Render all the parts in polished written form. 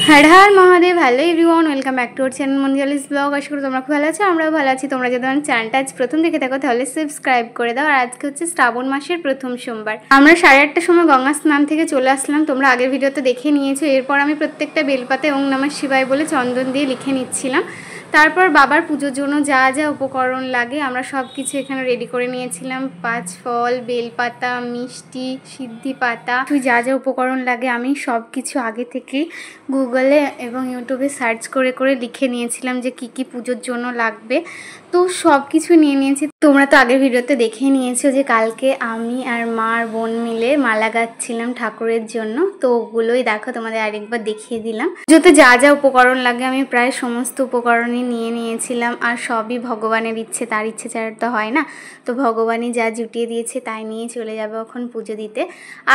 Her Har Mahadev hello everyone welcome back to our channel मंदियालिस blog. आशा करी তোমরা খুব ভালো আছো, আমরাও ভালো আছি। তোমরা যদি আমার চ্যানেলটা আজ প্রথম দেখে থাকো তাহলে সাবস্ক্রাইব করে দাও। আর আজকে হচ্ছে শ্রাবণ মাসের প্রথম সোমবার। আমরা 8:30টার সময় গঙ্গা স্নান থেকে চলে আসলাম, তোমরা আগের ভিডিওতে দেখে নিয়েছো। এরপর আমি প্রত্যেকটা বেলপাতায় ওং নমঃ শিবায় বলে চন্দন দিয়ে লিখে নিচ্ছিলাম। তারপর বাবার পুজোর জন্য যা যা উপকরণ লাগে আমরা সব কিছু এখানে রেডি করে নিয়েছিলাম। 5 ফল, বেলপাতা, মিষ্টি, সিদ্ধি পাতা, যা যা উপকরণ লাগে আমি সব কিছু আগে থেকে গুগলে এবং ইউটিউবে সার্চ করে করে লিখে নিয়েছিলাম যে কি কি পুজোর জন্য লাগবে। তো সব কিছু নিয়ে নিয়েছি। তোমরা তো আগের ভিডিওতে দেখে নিয়েছো যে কালকে আমি আর মা আর বোন মিলে মালা গাচ্ছিলাম ঠাকুরের জন্য। তো ওগুলোই দেখো তোমাদের আরেকবার দেখিয়ে দিলাম। পুজোতে যা যা উপকরণ লাগে আমি প্রায় সমস্ত উপকরণই নিয়ে নিয়েছিলাম। আর সবই ভগবানের ইচ্ছে, তার ইচ্ছে ছাড়া তো হয় না। তো ভগবানই যা জুটিয়ে দিয়েছে তাই নিয়ে চলে যাবে এখন পুজো দিতে।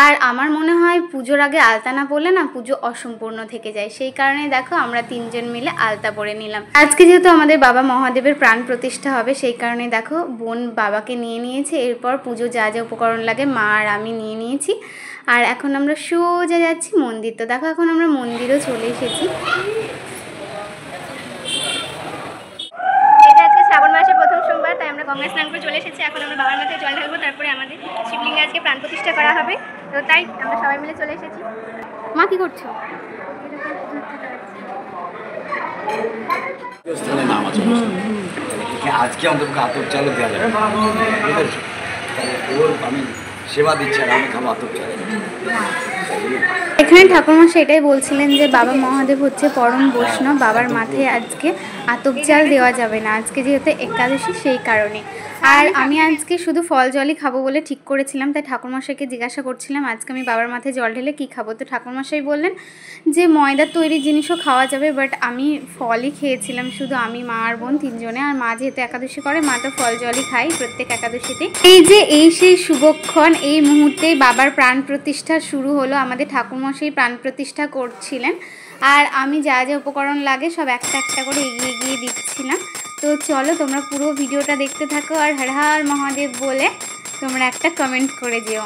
আর আমার মনে হয় পুজোর আগে আলতা না পরলে না পুজো অসম্পূর্ণ থেকে যায়, সেই কারণে দেখো আমরা 3 জন মিলে আলতা পরে নিলাম। আজকে যেহেতু আমাদের বাবা মহাদেবের প্রাণ প্রতিষ্ঠা হবে, সেই কারণে দেখো বোন বাবাকে নিয়ে নিয়েছে। এরপর পুজো যা যা উপকরণ লাগে মা আর আমি নিয়ে নিয়েছি। আর এখন আমরা সোজা যাচ্ছি মন্দির। তো দেখো এখন আমরা মন্দিরেও চলে এসেছি। শ্রাবণ মাসের প্রথম সোমবার, তাই আমরা গঙ্গা স্নান করে চলে এসেছি। এখন আমরা বাবার মাথায় জল ঢালবো, তারপরে আমাদের শিবলিঙ্গে আজকে প্রাণ প্রতিষ্ঠা করা হবে। তো তাই আমরা সবাই মিলে চলে এসেছি। মা কি করছো? আজকে অন্তত আতপ চালও দেওয়া যাবে, ওর আমি সেবা দিচ্ছি আর আমি খাবো আতপ চাল। এখানে ঠাকুরমশাই এটাই বলছিলেন যে বাবা মহাদেব হচ্ছে পরম বৈষ্ণব, বাবার মাথায় আজকে আতপ চাল দেওয়া যাবে না, আজকে যেহেতু একাদশী সেই কারণে। আর আমি আজকে শুধু ফল জলই খাবো বলে ঠিক করেছিলাম, তাই ঠাকুরমশাইকে জিজ্ঞাসা করছিলাম আজকে আমি বাবার মাথায় জল ঢেলে কী খাবো। তো ঠাকুরমশাই বললেন যে ময়দার তৈরি জিনিসও খাওয়া যাবে, বাট আমি ফলই খেয়েছিলাম শুধু, আমি মা আর বোন 3 জনে। আর মা যেহেতু একাদশী করে মা তো ফল জলই খাই প্রত্যেক একাদশীতে। এই সেই শুভক্ষণ, এই মুহূর্তেই বাবার প্রাণ প্রতিষ্ঠা শুরু হলো। আমাদের ঠাকুরমশাই প্রাণ প্রতিষ্ঠা করছিলেন আর আমি যা যা উপকরণ লাগে সব একটা একটা করে এগিয়ে গিয়ে দিচ্ছিলাম। তো চলো তোমরা পুরো ভিডিওটা দেখতে থাকো আর হর হর মহাদেব বলে তোমরা একটা কমেন্ট করে যেও।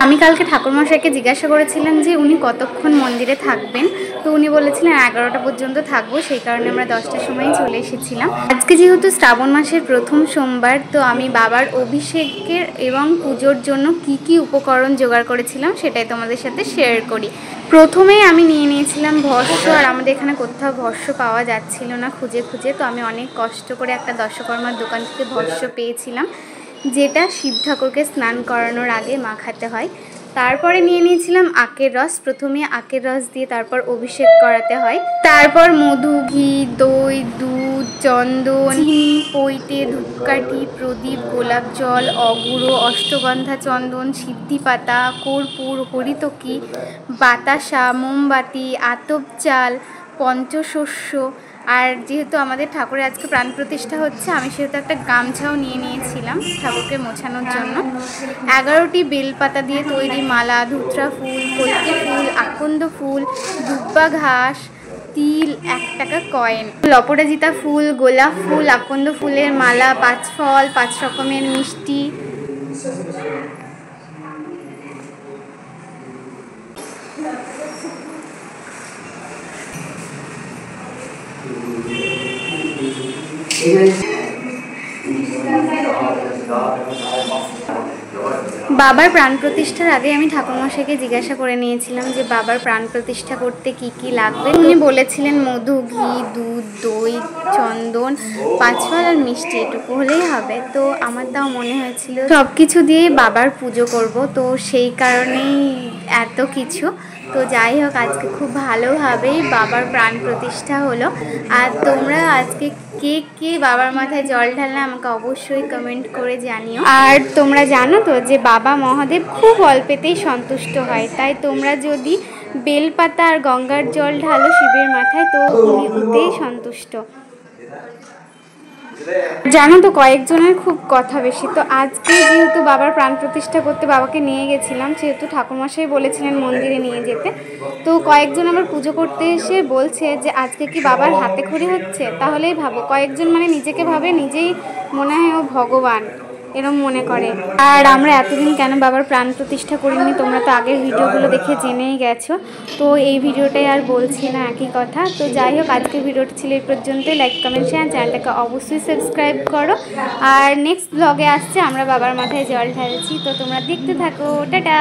আমি কালকে ঠাকুরমশাইকে জিজ্ঞাসা করেছিলাম যে উনি কতক্ষণ মন্দিরে থাকবেন। তো উনি বলেছিলেন 11টা পর্যন্ত থাকবো, সেই কারণে আমরা 10টার সময়ই চলে এসেছিলাম। আজকে যেহেতু শ্রাবণ মাসের প্রথম সোমবার, তো আমি বাবার অভিষেকের এবং পুজোর জন্য কি কি উপকরণ জোগাড় করেছিলাম সেটাই তোমাদের সাথে শেয়ার করি। প্রথমেই আমি নিয়ে নিয়েছিলাম ভস্য, আর আমাদের এখানে কোথাও ভস্য পাওয়া যাচ্ছিল না খুঁজে খুঁজে। তো আমি অনেক কষ্ট করে একটা দশকর্মার দোকান থেকে ভস্য পেয়েছিলাম, যেটা শিব ঠাকুরকে স্নান করানোর আগে মাখাতে হয়। তারপরে নিয়ে নিয়েছিলাম আখের রস, প্রথমে আখের রস দিয়ে তারপর অভিষেক করাতে হয়। তারপর মধু, ঘি, দই, দুধ, চন্দন, চিনি, পৈতে, ধূপকাঠি, প্রদীপ, গোলাপ জল, অগুরো, অষ্টগন্ধা চন্দন, সিদ্ধি পাতা, কর্পূর, হরিতকি, বাতাসা, মোমবাতি, আতপ চাল, পঞ্চশস্য। আর যেহেতু আমাদের ঠাকুরের আজকে প্রাণ প্রতিষ্ঠা হচ্ছে, আমি সেহেতু একটা গামছাও নিয়ে নিয়েছিলাম ঠাকুরকে মোছানোর জন্য। 11টি বেলপাতা দিয়ে তৈরি মালা, ধুত্রা ফুল, কলকে ফুল, আকন্দ ফুল, দুব্বা ঘাস, তিল, 1 টাকা কয়েন, অপরাজিতা ফুল, গোলাপ ফুল, আকন্দ ফুলের মালা, 5 ফল, 5 রকমের মিষ্টি। বাবার প্রাণ প্রতিষ্ঠার আগে আমি ঠাকুরমশাইকে জিজ্ঞাসা করে নিয়েছিলাম যে বাবার প্রাণ প্রতিষ্ঠা করতে কি কি লাগবে। উনি বলেছিলেন মধু, ঘি, দুধ, দই, চন্দন, 5 ফল আর মিষ্টি, এটুকু হলেই হবে। তো আমার তাও মনে হয়েছিল সব কিছু দিয়ে বাবার পুজো করব, তো সেই কারণেই এত কিছু। তো যাই হোক আজকে খুব ভালোভাবেই বাবার প্রাণ প্রতিষ্ঠা হলো। আর তোমরা আজকে কে কে বাবার মাথায় জল ঢাললে আমাকে অবশ্যই কমেন্ট করে জানিও। আর তোমরা জানো তো যে বাবা মহাদেব খুব অল্পেতেই সন্তুষ্ট হয়, তাই তোমরা যদি বেলপাতা আর গঙ্গার জল ঢালো শিবের মাথায় তো উনি ওতেই সন্তুষ্ট। জানো তো কয়েকজনের খুব কথা বেশি। তো আজকে যেহেতু বাবার প্রাণ প্রতিষ্ঠা করতে বাবাকে নিয়ে গেছিলাম, সেহেতু ঠাকুরমশাই বলেছিলেন মন্দিরে নিয়ে যেতে। তো কয়েকজন আবার পুজো করতে এসে বলছে যে আজকে কি বাবার হাতে খড়ি হচ্ছে। তাহলেই ভাবো, কয়েকজন মানে নিজেকে ভাবে নিজেই মনে হয় ও ভগবান, এরম মনে করে। আর আমরা এতদিন কেন বাবার প্রাণ প্রতিষ্ঠা করিনি, তোমরা তো আগের ভিডিওগুলো দেখে জেনেই গেছো। তো এই ভিডিওটাই আর বলছি না, একই কথা। তো যাই হোক, আজকের ভিডিওটা ছিল এই পর্যন্তই। লাইক কমেন্ট শেয়ার, চ্যানেলটাকে অবশ্যই সাবস্ক্রাইব করো। আর নেক্সট ব্লগে আসছে আমরা বাবার মাথায় জল ঢালছি, তো তোমরা দেখতে থাকো। টাটা।